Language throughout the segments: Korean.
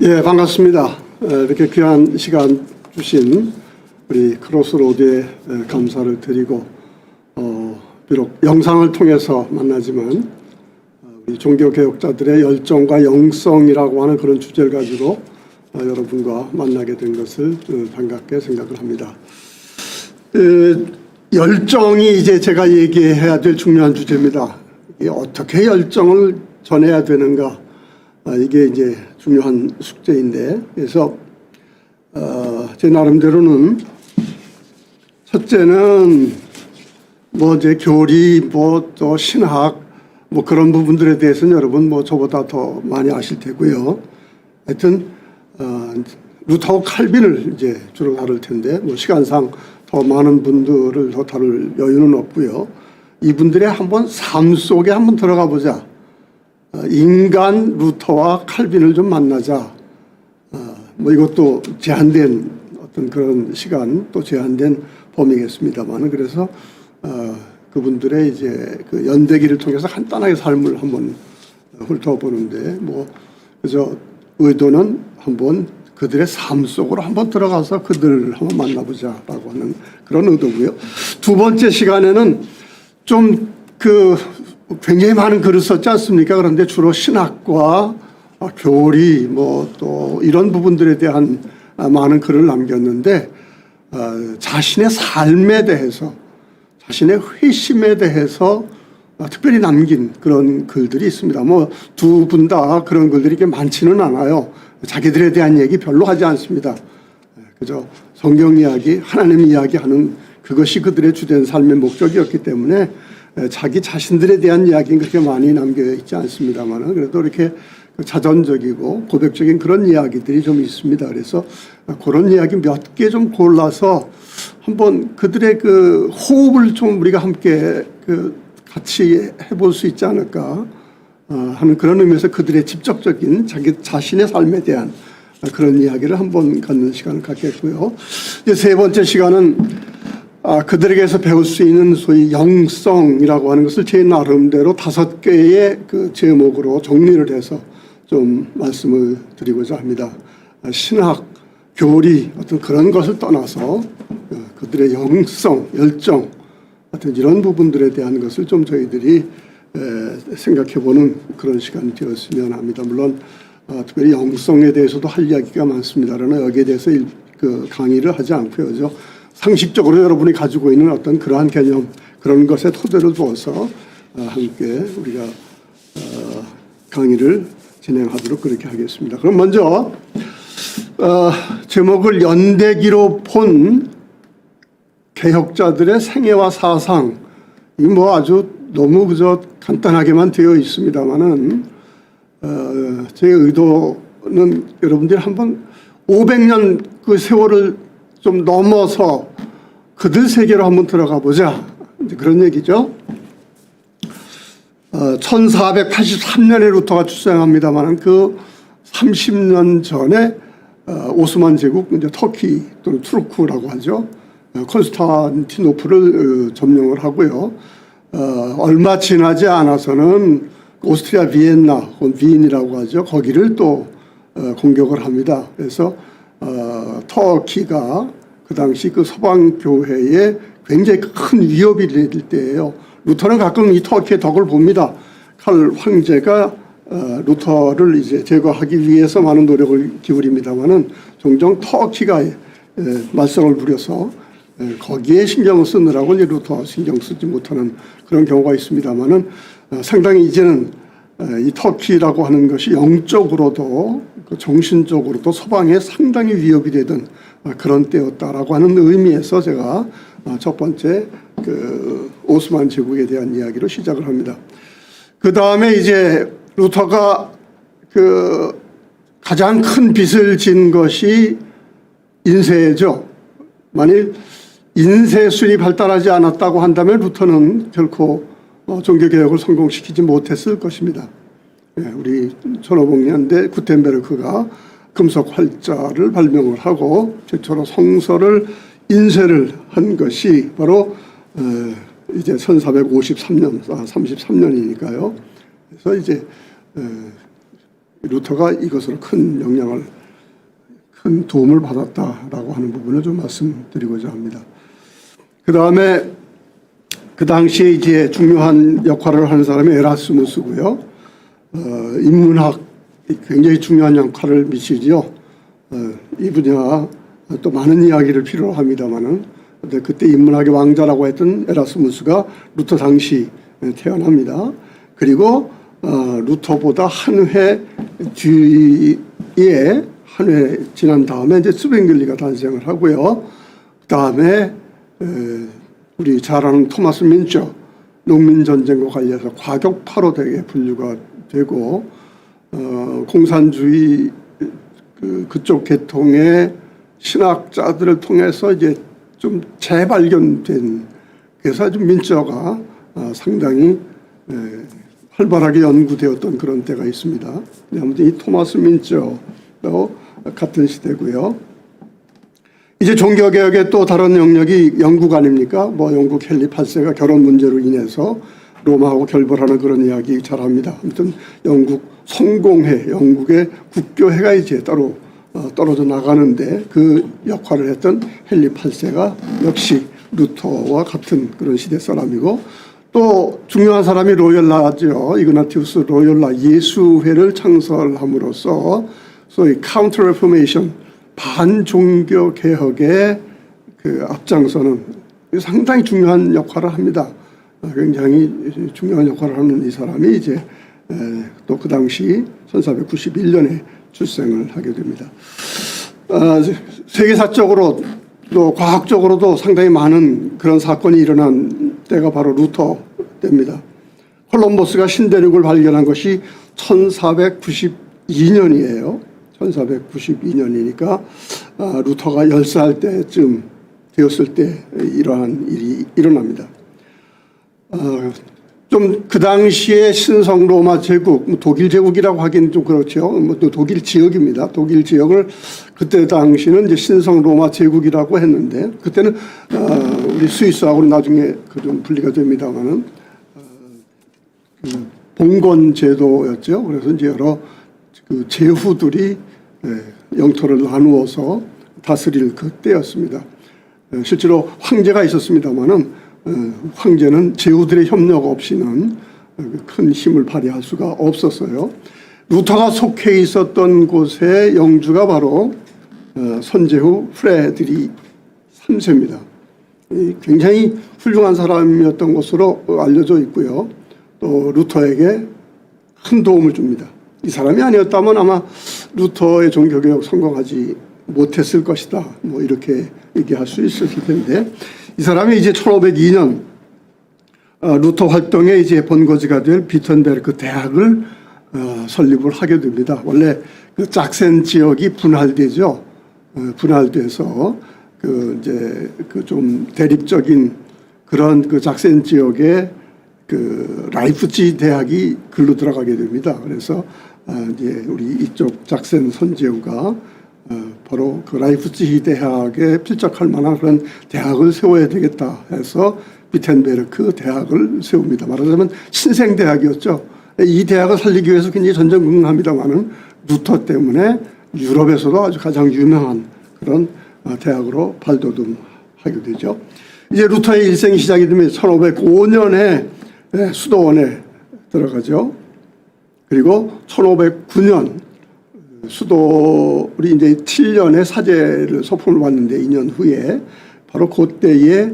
예, 반갑습니다. 이렇게 귀한 시간 주신 우리 크로스로드에 감사를 드리고, 비록 영상을 통해서 만나지만 우리 종교개혁자들의 열정과 영성이라고 하는 그런 주제를 가지고 여러분과 만나게 된 것을 반갑게 생각을 합니다. 열정이 이제 제가 얘기해야 될 중요한 주제입니다. 어떻게 열정을 전해야 되는가, 이게 이제 중요한 숙제인데, 그래서 제 나름대로는 첫째는 뭐 이제 교리, 뭐 또 신학, 뭐 그런 부분들에 대해서는 여러분 뭐 저보다 더 많이 아실 테고요. 하여튼 루터하고 칼빈을 이제 주로 다룰 텐데, 뭐 시간상 더 많은 분들을 더 다룰 여유는 없고요. 이분들의 한번 삶 속에 한번 들어가 보자. 인간 루터와 칼빈을 좀 만나자. 뭐 이것도 제한된 어떤 그런 시간, 또 제한된 범위겠습니다만, 그래서 그분들의 이제 그 연대기를 통해서 간단하게 삶을 한번 훑어보는데, 뭐 그래서 의도는 한번 그들의 삶 속으로 한번 들어가서 그들을 한번 만나보자라고 하는 그런 의도고요. 두 번째 시간에는 좀 굉장히 많은 글을 썼지 않습니까? 그런데 주로 신학과 교리 뭐 또 이런 부분들에 대한 많은 글을 남겼는데, 자신의 삶에 대해서, 자신의 회심에 대해서 특별히 남긴 그런 글들이 있습니다. 뭐 두 분 다 그런 글들이 이렇게 많지는 않아요. 자기들에 대한 얘기 별로 하지 않습니다. 그저 성경 이야기, 하나님 이야기하는 그것이 그들의 주된 삶의 목적이었기 때문에 자기 자신들에 대한 이야기는 그렇게 많이 남겨 있지 않습니다만, 그래도 이렇게 자전적이고 고백적인 그런 이야기들이 좀 있습니다. 그래서 그런 이야기 몇 개 좀 골라서 한번 그들의 그 호흡을 좀 우리가 함께 같이 해볼 수 있지 않을까 하는 그런 의미에서 그들의 직접적인 자기 자신의 삶에 대한 그런 이야기를 한번 갖는 시간을 갖겠고요. 이제 세 번째 시간은 그들에게서 배울 수 있는 소위 영성이라고 하는 것을 제 나름대로 5개의 그 제목으로 정리를 해서 좀 말씀을 드리고자 합니다. 신학, 교리, 어떤 그런 것을 떠나서 그들의 영성, 열정, 어떤 이런 부분들에 대한 것을 좀 저희들이 생각해보는 그런 시간이 되었으면 합니다. 물론 특별히 영성에 대해서도 할 이야기가 많습니다. 그러나 여기에 대해서 강의를 하지 않고요. 그죠? 상식적으로 여러분이 가지고 있는 어떤 그러한 개념, 그런 것에 토대를 두어서 함께 우리가 강의를 진행하도록 그렇게 하겠습니다. 그럼 먼저 제목을 연대기로 본 개혁자들의 생애와 사상, 이 뭐 아주 너무 그저 간단하게만 되어 있습니다만은 제 의도는 여러분들이 한번 500년 그 세월을 좀 넘어서 그들 세계로 한번 들어가 보자, 그런 얘기죠. 1483년에 루터가 출생합니다만 그 30년 전에 오스만 제국, 이제 터키 또는 투르크라고 하죠. 콘스탄티노플을 점령을 하고요. 얼마 지나지 않아서는 오스트리아 비엔나, 비인이라고 하죠. 거기를 또 공격을 합니다. 그래서 터키가 그 당시 그 서방 교회에 굉장히 큰 위협이 될 때예요. 루터는 가끔 이 터키의 덕을 봅니다. 칼 황제가 루터를 이제 제거하기 위해서 많은 노력을 기울입니다만은 종종 터키가 말썽을 부려서 거기에 신경을 쓰느라고 이제 루터 신경 쓰지 못하는 그런 경우가 있습니다만은, 상당히 이제는 이 터키라고 하는 것이 영적으로도 정신적으로도 서방에 상당히 위협이 되던 그런 때였다라고 하는 의미에서 제가 첫 번째 그 오스만 제국에 대한 이야기로 시작을 합니다. 그 다음에 이제 루터가 그 가장 큰 빚을 진 것이 인쇄죠. 만일 인쇄술이 발달하지 않았다고 한다면 루터는 결코 종교개혁을 성공시키지 못했을 것입니다. 우리 1500년대 구텐베르크가 금속 활자를 발명을 하고 최초로 성서를 인쇄를 한 것이 바로 이제 1453년, 33년이니까요. 그래서 이제 루터가 이것으로 큰 영향을, 큰 도움을 받았다라고 하는 부분을 좀 말씀드리고자 합니다. 그 다음에 그 당시에 이제 중요한 역할을 하는 사람이 에라스무스고요. 인문학 굉장히 중요한 역할을 미치죠. 이 분야 또 많은 이야기를 필요로 합니다만은 그때 인문학의 왕자라고 했던 에라스무스가 루터 당시 태어납니다. 그리고 루터보다 한 회 뒤에 한 회 지난 다음에 이제 스뱅글리가 탄생을 하고요. 그 다음에 우리 잘 아는 토마스 민처, 농민 전쟁과 관련해서 과격파로 되게 분류가 되고 공산주의 그쪽 계통의 신학자들을 통해서 이제 좀 재발견된, 그래서 좀 민처가 상당히 활발하게 연구되었던 그런 때가 있습니다. 아무튼 이 토마스 민처도 같은 시대고요. 이제 종교개혁의 또 다른 영역이 영국 아닙니까? 뭐 영국 헨리 8세가 결혼 문제로 인해서 로마하고 결별하는 그런 이야기 잘 합니다. 아무튼 영국 성공회, 영국의 국교회가 이제 따로 떨어져 나가는데 그 역할을 했던 헨리 8세가 역시 루터와 같은 그런 시대 사람이고, 또 중요한 사람이 로열라죠. 이그나티우스 로열라 예수회를 창설함으로써 소위 카운터 레포메이션, 반종교 개혁의 그 앞장서는 상당히 중요한 역할을 합니다. 굉장히 중요한 역할을 하는 이 사람이 이제 또 그 당시 1491년에 출생을 하게 됩니다. 세계사적으로 또 과학적으로도 상당히 많은 그런 사건이 일어난 때가 바로 루터 때입니다. 콜럼버스가 신대륙을 발견한 것이 1492년이에요. 1492년이니까 루터가 10살 때쯤 되었을 때 이러한 일이 일어납니다. 좀 그 당시에 신성 로마 제국, 독일 제국이라고 하기는 좀 그렇죠. 또 독일 지역입니다. 독일 지역을 그때 당시는 이제 신성 로마 제국이라고 했는데, 그때는 우리 스위스하고는 나중에 그 좀 분리가 됩니다만은 봉건 제도였죠. 그래서 이제 여러 그 제후들이 영토를 나누어서 다스릴 그때였습니다. 실제로 황제가 있었습니다만은 황제는 제후들의 협력 없이는 큰 힘을 발휘할 수가 없었어요. 루터가 속해 있었던 곳의 영주가 바로 선제후 프레드리 3세입니다. 굉장히 훌륭한 사람이었던 것으로 알려져 있고요. 또 루터에게 큰 도움을 줍니다. 이 사람이 아니었다면 아마 루터의 종교개혁 성공하지 못했을 것이다, 뭐 이렇게 얘기할 수 있을 텐데, 이 사람이 이제 1502년 루터 활동의 이제 본거지가 될 비텐베르크 대학을 설립을 하게 됩니다. 원래 그 짝센 지역이 분할되죠. 분할돼서 그 이제 그 좀 대립적인 그런 그 짝센 지역에 그 라이프치 대학이 글로 들어가게 됩니다. 그래서 이제 우리 이쪽 짝센 선제후가 바로 그 라이프치히 대학에 필적할 만한 그런 대학을 세워야 되겠다 해서 비텐베르크 대학을 세웁니다. 말하자면 신생대학이었죠. 이 대학을 살리기 위해서 굉장히 전전긍긍합니다만은 루터 때문에 유럽에서도 아주 가장 유명한 그런 대학으로 발돋움하게 되죠. 이제 루터의 일생이 시작이 되면 1505년에 수도원에 들어가죠. 그리고 1509년 수도를 이제 7년의 사제를 소품을 받는데 2년 후에 바로 그때에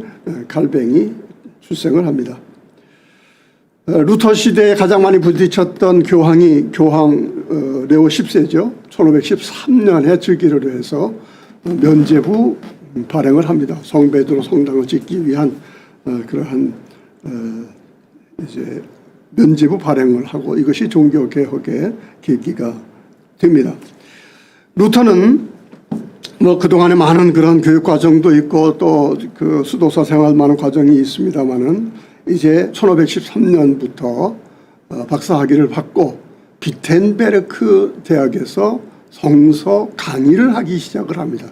갈뱅이 출생을 합니다. 루터 시대에 가장 많이 부딪혔던 교황이 교황 레오 10세죠. 1513년에 즉위를 해서 면제부 발행을 합니다. 성베드로 성당을 짓기 위한 그러한 이제 면제부 발행을 하고, 이것이 종교 개혁의 계기가 됩니다. 루터는 뭐 그동안에 많은 그런 교육 과정도 있고 또 그 수도사 생활 많은 과정이 있습니다만은 이제 1513년부터 박사학위를 받고 비텐베르크 대학에서 성서 강의를 하기 시작을 합니다.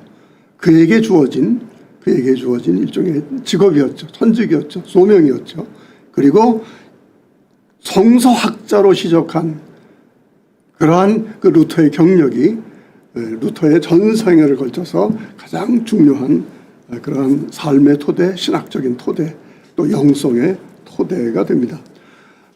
그에게 주어진 일종의 직업이었죠. 천직이었죠. 소명이었죠. 그리고 성서학자로 시작한 그러한 그 루터의 경력이 루터의 전생애를 걸쳐서 가장 중요한 그러한 삶의 토대, 신학적인 토대, 또 영성의 토대가 됩니다.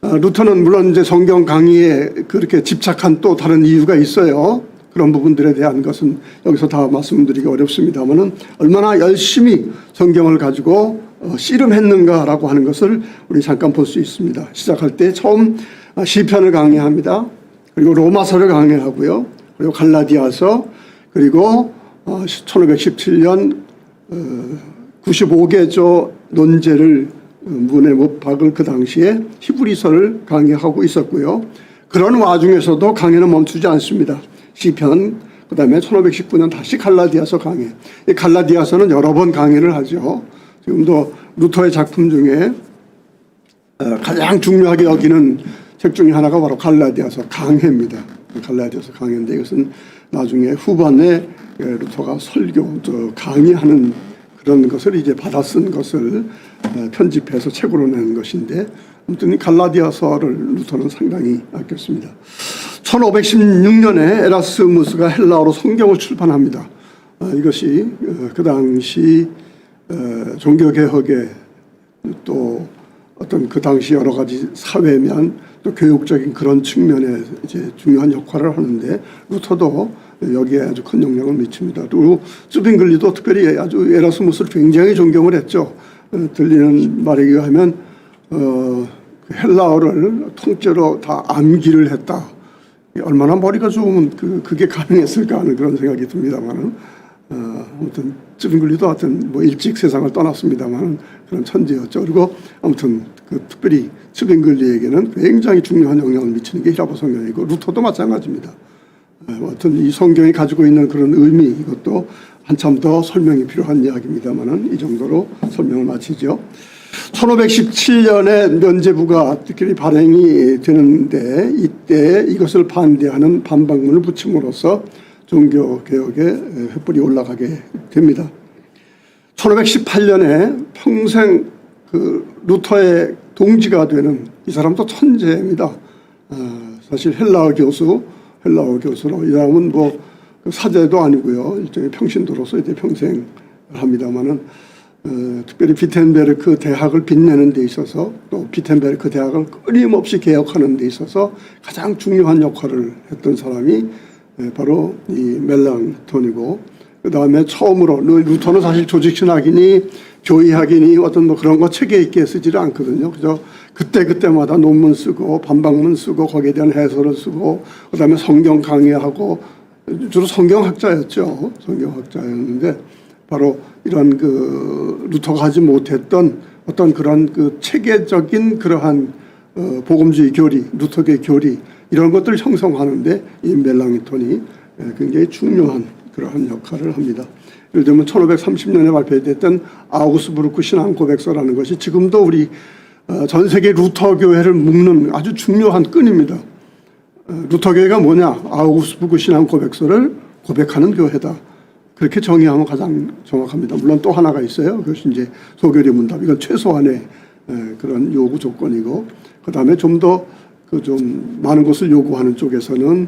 루터는 물론 이제 성경 강의에 그렇게 집착한 또 다른 이유가 있어요. 그런 부분들에 대한 것은 여기서 다 말씀드리기 어렵습니다만은 얼마나 열심히 성경을 가지고 씨름했는가라고 하는 것을 우리 잠깐 볼 수 있습니다. 시작할 때 처음 시편을 강의합니다. 그리고 로마서를 강의하고요. 그리고 갈라디아서, 그리고 1517년 95개조 논제를 문에 못 박을 그 당시에 히브리서를 강의하고 있었고요. 그런 와중에서도 강의는 멈추지 않습니다. 시편, 그 다음에 1519년 다시 갈라디아서 강의. 이 갈라디아서는 여러 번 강의를 하죠. 지금도 루터의 작품 중에 가장 중요하게 여기는 책 중에 하나가 바로 갈라디아서 강해입니다. 갈라디아서 강해인데 이것은 나중에 후반에 루터가 설교, 강의하는 그런 것을 이제 받아 쓴 것을 편집해서 책으로 낸 것인데, 아무튼 이 갈라디아서를 루터는 상당히 아꼈습니다. 1516년에 에라스무스가 헬라어로 성경을 출판합니다. 이것이 그 당시 종교개혁의 또 어떤 그 당시 여러 가지 사회면 또 교육적인 그런 측면에 이제 중요한 역할을 하는데, 루터도 여기에 아주 큰 영향을 미칩니다. 그리고 쯔빙글리도 특별히 아주 에라스무스를 굉장히 존경을 했죠. 들리는 말에 의하면 헬라어를 통째로 다 암기를 했다. 얼마나 머리가 좋으면 그게 가능했을까 하는 그런 생각이 듭니다만은, 아무튼 쯔빙글리도 하여튼 뭐 일찍 세상을 떠났습니다만 그런 천재였죠. 그리고 아무튼 특별히 쯔빙글리에게는 굉장히 중요한 영향을 미치는 게 히라보 성경이고, 루터도 마찬가지입니다. 하여튼 이 성경이 가지고 있는 그런 의미, 이것도 한참 더 설명이 필요한 이야기입니다만은 이 정도로 설명을 마치죠. 1517년에 면제부가 특별히 발행이 되는데, 이때 이것을 반대하는 반박문을 붙임으로써 종교개혁의 횃불이 올라가게 됩니다. 1518년에 평생 루터의 동지가 되는 이 사람도 천재입니다. 사실 헬라어 교수로, 이 사람은 뭐 사제도 아니고요, 일종의 평신도로서 이제 평생 합니다만은, 특별히 비텐베르크 대학을 빛내는 데 있어서, 또 비텐베르크 대학을 끊임없이 개혁하는 데 있어서 가장 중요한 역할을 했던 사람이 바로 이 멜랑톤이고, 그 다음에 처음으로 루터는 사실 조직신학이니 교의학이니 어떤 뭐 그런 거 체계 있게 쓰지를 않거든요. 그저 그때마다 논문 쓰고 반박문 쓰고 거기에 대한 해설을 쓰고, 그 다음에 성경 강의하고, 주로 성경학자였죠. 성경학자였는데 바로 이런 루터가 하지 못했던 어떤 그런 체계적인 그러한 복음주의 교리, 루터계 교리, 이런 것들을 형성하는데 이 멜랑톤이 굉장히 중요한 그러한 역할을 합니다. 예를 들면 1530년에 발표됐던 아우구스부르크 신앙고백서라는 것이 지금도 우리 전 세계 루터 교회를 묶는 아주 중요한 끈입니다. 루터 교회가 뭐냐? 아우구스부르크 신앙고백서를 고백하는 교회다. 그렇게 정의하면 가장 정확합니다. 물론 또 하나가 있어요. 그것이 이제 소교리 문답. 이건 최소한의 그런 요구 조건이고, 그 다음에 좀 더 좀 많은 것을 요구하는 쪽에서는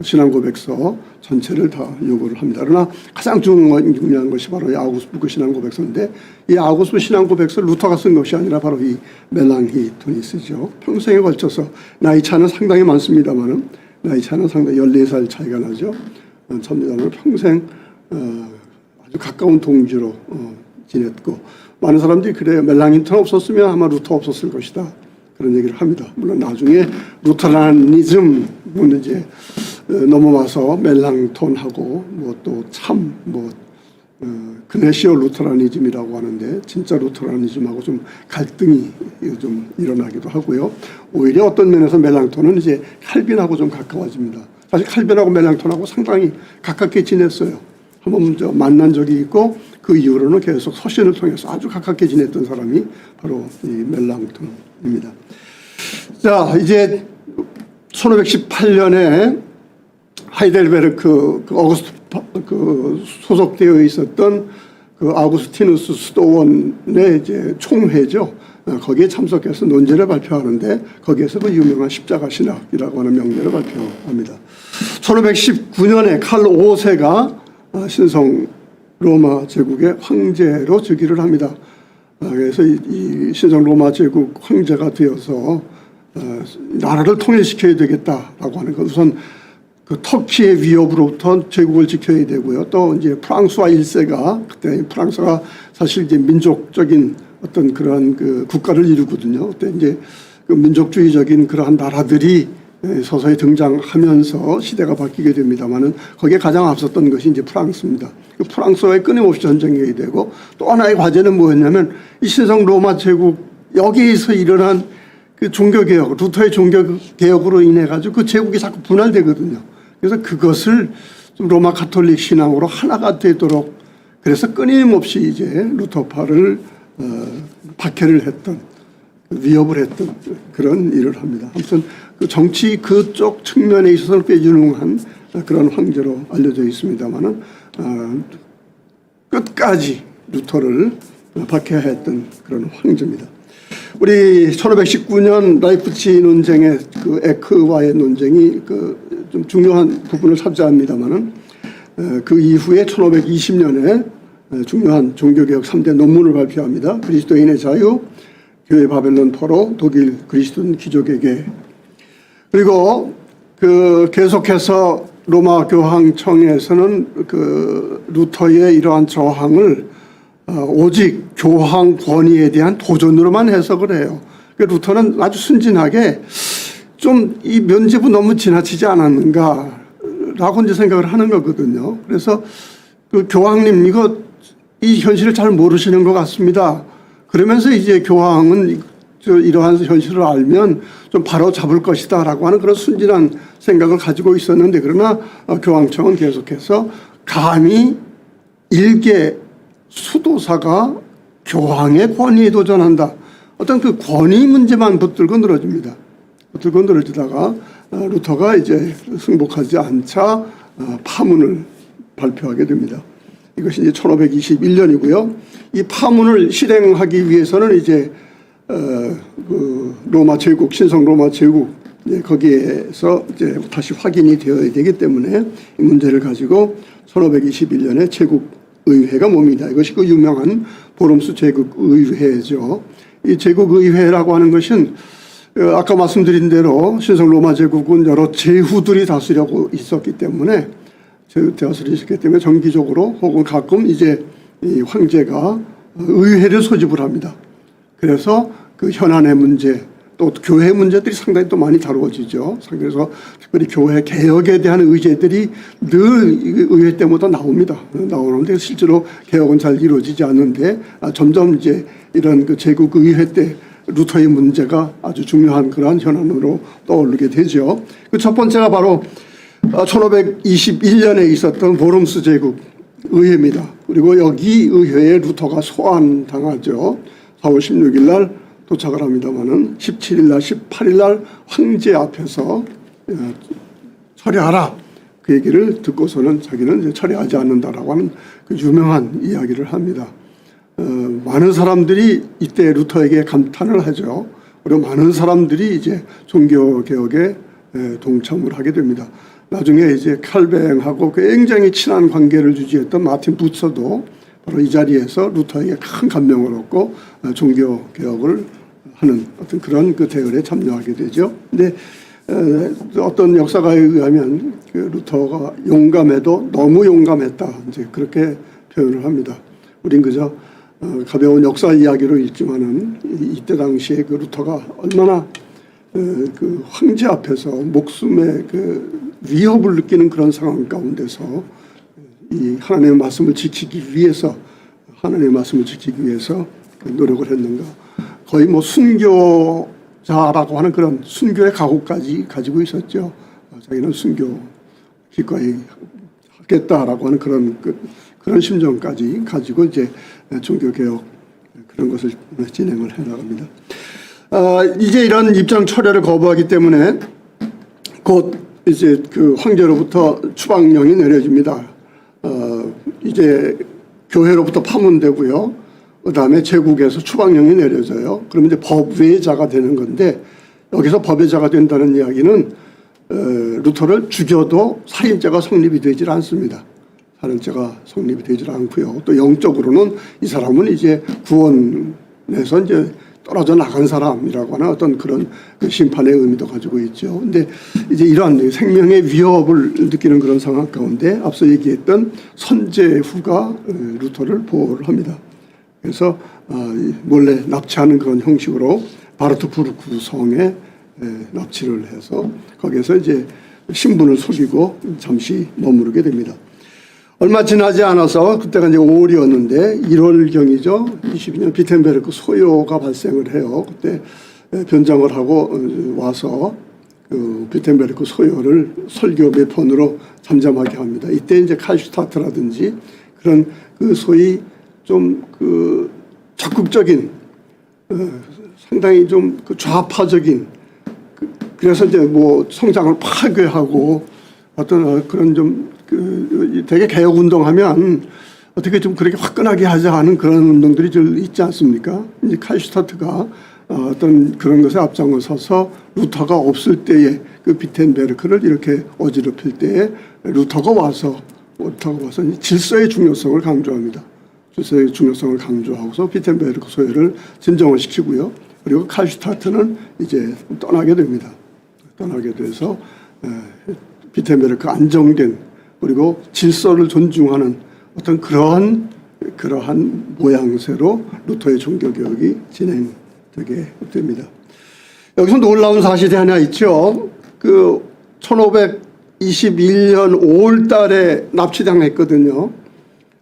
신앙고백서 전체를 다 요구를 합니다. 그러나 가장 중요한 것이 바로 이 아우구스부르크 신앙고백서인데, 이 아우구스부르크 신앙고백서를 루터가 쓴 것이 아니라 바로 이 멜랑히톤이 쓰죠. 평생에 걸쳐서 나이 차는 상당히 많습니다만은, 나이 차는 상당히 14살 차이가 나죠. 참여자는 평생 아주 가까운 동지로 지냈고, 많은 사람들이 그래요. 멜랑히톤 없었으면 아마 루터 없었을 것이다. 그런 얘기를 합니다. 물론 나중에 루터라니즘은 이제 넘어와서 멜랑톤하고 뭐 또 참 그네시오 루터라니즘이라고 하는데, 진짜 루터라니즘하고 좀 갈등이 좀 일어나기도 하고요. 오히려 어떤 면에서 멜랑톤은 이제 칼빈하고 좀 가까워집니다. 사실 칼빈하고 멜랑톤하고 상당히 가깝게 지냈어요. 한번 만난 적이 있고, 그 이후로는 계속 서신을 통해서 아주 가깝게 지냈던 사람이 바로 이 멜랑톤입니다. 자, 이제 1518년에 하이델베르크 어거스트 소속되어 있었던 아우구스티누스 수도원의 이제 총회죠. 거기에 참석해서 논제를 발표하는데 거기에서 그 유명한 십자가 신학이라고 하는 명제를 발표합니다. 1519년에 칼 5세가 신성 로마 제국의 황제로 즉위를 합니다. 그래서 이 신성 로마 제국 황제가 되어서 나라를 통일시켜야 되겠다라고 하는 것. 우선 그 터키의 위협으로부터 제국을 지켜야 되고요. 또 이제 프랑스와 1세가 그때 프랑스가 사실 이제 민족적인 어떤 그러한 그 국가를 이루거든요. 그때 이제 그 민족주의적인 그러한 나라들이 서서히 등장하면서 시대가 바뀌게 됩니다만은 거기에 가장 앞섰던 것이 이제 프랑스입니다. 그 프랑스와의 끊임없이 전쟁이 되고 또 하나의 과제는 뭐였냐면 이 신성 로마 제국 여기에서 일어난 그 종교개혁, 루터의 종교개혁으로 인해 가지고 그 제국이 자꾸 분할되거든요. 그래서 그것을 좀 로마 가톨릭 신앙으로 하나가 되도록 그래서 끊임없이 이제 루터파를 박해를 했던 위협을 했던 그런 일을 합니다. 아무튼 그 정치 그쪽 측면에 있어서는 꽤 유능한 그런 황제로 알려져 있습니다만은 끝까지 루터를 박해했던 그런 황제입니다. 우리 1519년 라이프치 논쟁의 그 에크와의 논쟁이 그 좀 중요한 부분을 차지합니다만은 그 이후에 1520년에 중요한 종교개혁 3대 논문을 발표합니다. 그리스도인의 자유, 교회 바벨론 포로, 독일 그리스도인 귀족에게. 그리고 그 계속해서 로마 교황청에서는 그 루터의 이러한 저항을 오직 교황 권위에 대한 도전으로만 해석을 해요. 루터는 아주 순진하게 좀 이 면죄부 너무 지나치지 않았는가라고 이제 생각을 하는 거거든요. 그래서 그 교황님 이 현실을 잘 모르시는 것 같습니다. 그러면서 이제 교황은 이러한 현실을 알면 좀 바로 잡을 것이다라고 하는 그런 순진한 생각을 가지고 있었는데 그러나 교황청은 계속해서 감히 일개 수도사가 교황의 권위에 도전한다. 어떤 그 권위 문제만 붙들고 늘어집니다. 붙들고 늘어지다가 루터가 이제 승복하지 않자 파문을 발표하게 됩니다. 이것이 이제 1521년이고요. 이 파문을 실행하기 위해서는 이제 그 로마 제국, 신성 로마 제국 거기에서 이제 다시 확인이 되어야 되기 때문에 이 문제를 가지고 1521년에 제국 의회가 뭡니다. 이것이 그 유명한 보름수 제국의회죠. 이 제국의회라고 하는 것은 아까 말씀드린 대로 신성 로마 제국은 여러 제후들이 다스리고 있었기 때문에 정기적으로 혹은 가끔 이제 이 황제가 의회를 소집을 합니다. 그래서 그 현안의 문제 또 교회 문제들이 상당히 또 많이 다루어지죠. 그래서 특별히 교회 개혁에 대한 의제들이 늘 의회 때마다 나옵니다. 나오는데 실제로 개혁은 잘 이루어지지 않는데 점점 이제 이런 그 제국 의회 때 루터의 문제가 아주 중요한 그러한 현안으로 떠오르게 되죠. 그 첫 번째가 바로 1521년에 있었던 보름스 제국 의회입니다. 그리고 여기 의회에 루터가 소환당하죠. 4월 16일 날 도착을 합니다만은 17일 날, 18일 날 황제 앞에서 철회하라. 그 얘기를 듣고서는 자기는 이제 철회하지 않는다라고 하는 그 유명한 이야기를 합니다. 많은 사람들이 이때 루터에게 감탄을 하죠. 그리고 많은 사람들이 이제 종교 개혁에 동참을 하게 됩니다. 나중에 이제 칼뱅하고 굉장히 친한 관계를 유지했던 마틴 부처도 바로 이 자리에서 루터에게 큰 감명을 얻고 종교 개혁을 하는 어떤 그런 그 대열에 참여하게 되죠. 근데 어떤 역사가에 의하면 그 루터가 용감해도 너무 용감했다. 이제 그렇게 표현을 합니다. 우린 그저 가벼운 역사 이야기로 있지만은 이때 당시에 그 루터가 얼마나 그 황제 앞에서 목숨의 그 위협을 느끼는 그런 상황 가운데서 이 하나님의 말씀을 지키기 위해서 노력을 했는가. 거의 뭐 순교자라고 하는 그런 순교의 각오까지 가지고 있었죠. 자기는 순교 기꺼이 하겠다라고 하는 그런 심정까지 가지고 이제 종교개혁 그런 것을 진행을 해 나갑니다. 이제 이런 입장 철회를 거부하기 때문에 곧 이제 그 황제로부터 추방령이 내려집니다. 이제 교회로부터 파문되고요. 그다음에 제국에서 추방령이 내려져요. 그러면 이제 법외자가 되는 건데 여기서 법외자가 된다는 이야기는 루터를 죽여도 살인죄가 성립이 되질 않습니다. 살인죄가 성립이 되질 않고요. 또 영적으로는 이 사람은 이제 구원에서 이제 떨어져 나간 사람이라고 하는 어떤 그런 그 심판의 의미도 가지고 있죠. 근데 이제 이러한 생명의 위협을 느끼는 그런 상황 가운데 앞서 얘기했던 선제후가 루터를 보호를 합니다. 그래서 몰래 납치하는 그런 형식으로 바르트부르크 성에 납치를 해서 거기에서 이제 신분을 속이고 잠시 머무르게 됩니다. 얼마 지나지 않아서 그때가 이제 5월이었는데 1월경이죠. 22년 비텐베르크 소요가 발생을 해요. 그때 변장을 하고 와서 그 비텐베르크 소요를 설교 몇 번으로 잠잠하게 합니다. 이때 이제 칼슈타트라든지 그런 그 소위 좀 그 적극적인 상당히 좀 그 좌파적인 그래서 이제 뭐 성장을 파괴하고 어떤 그런 좀 그 되게 개혁 운동하면 어떻게 좀 그렇게 화끈하게 하자 하는 그런 운동들이 좀 있지 않습니까? 이제 칼슈타트가 어떤 그런 것에 앞장을 서서 루터가 없을 때에 그 비텐베르크를 이렇게 어지럽힐 때에 루터가 와서 질서의 중요성을 강조합니다. 질서의 중요성을 강조하고서 비텐베르크 소요를 진정을 시키고요. 그리고 칼슈타트는 이제 떠나게 됩니다. 떠나게 돼서 비텐베르크 안정된 그리고 질서를 존중하는 어떤 그러한 모양새로 루터의 종교개혁이 진행되게 됩니다. 여기서 놀라운 사실이 하나 있죠. 그 1521년 5월 달에 납치당했거든요.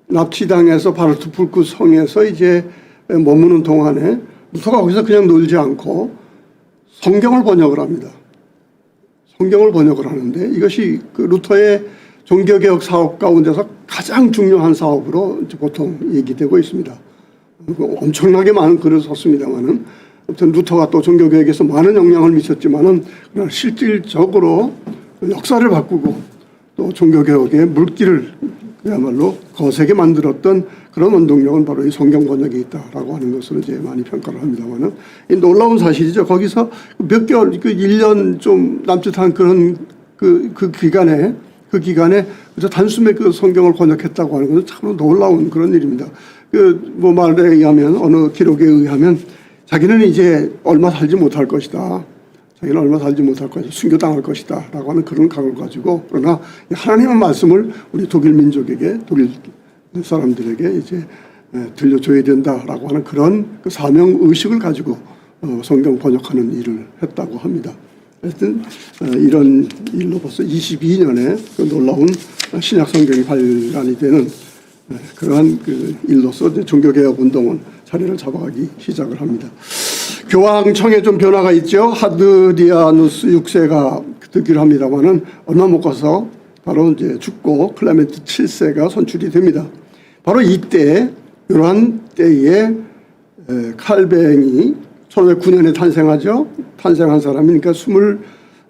납치당해서 바르트부르크 성에서 이제 머무는 동안에 루터가 거기서 그냥 놀지 않고 성경을 번역을 합니다. 성경을 번역을 하는데 이것이 그 루터의 종교개혁 사업 가운데서 가장 중요한 사업으로 보통 얘기되고 있습니다. 엄청나게 많은 글을 썼습니다만은 아무튼 루터가 또 종교개혁에서 많은 영향을 미쳤지만은 실질적으로 역사를 바꾸고 또 종교개혁의 물길을 그야말로 거세게 만들었던 그런 운동력은 바로 이 성경 번역에 있다라고 하는 것으로 이제 많이 평가를 합니다만은 이 놀라운 사실이죠. 거기서 몇 개월, 그 1년 좀 남짓한 그런 그 기간에 그저 단숨에 그 성경을 번역했다고 하는 것은 참 놀라운 그런 일입니다. 뭐 말에 의하면 어느 기록에 의하면 자기는 이제 얼마 살지 못할 것이다. 자기는 얼마 살지 못할 것이다. 순교당할 것이다. 라고 하는 그런 각오를 가지고 그러나 하나님의 말씀을 우리 독일 민족에게 독일 사람들에게 이제 들려줘야 된다라고 하는 그런 그 사명 의식을 가지고 성경 번역하는 일을 했다고 합니다. 하여튼 이런 일로 벌써 22년에 그 놀라운 신약 성경이 발간이 되는 그러한 그 일로서 종교개혁 운동은 자리를 잡아가기 시작을 합니다. 교황청에 좀 변화가 있죠. 하드리아누스 6세가 듣기로 합니다만은 얼마 못 가서 바로 이제 죽고 클레멘트 7세가 선출이 됩니다. 바로 이때 이러한 때에 칼뱅이 1509년에 탄생하죠. 탄생한 사람이니까 23살,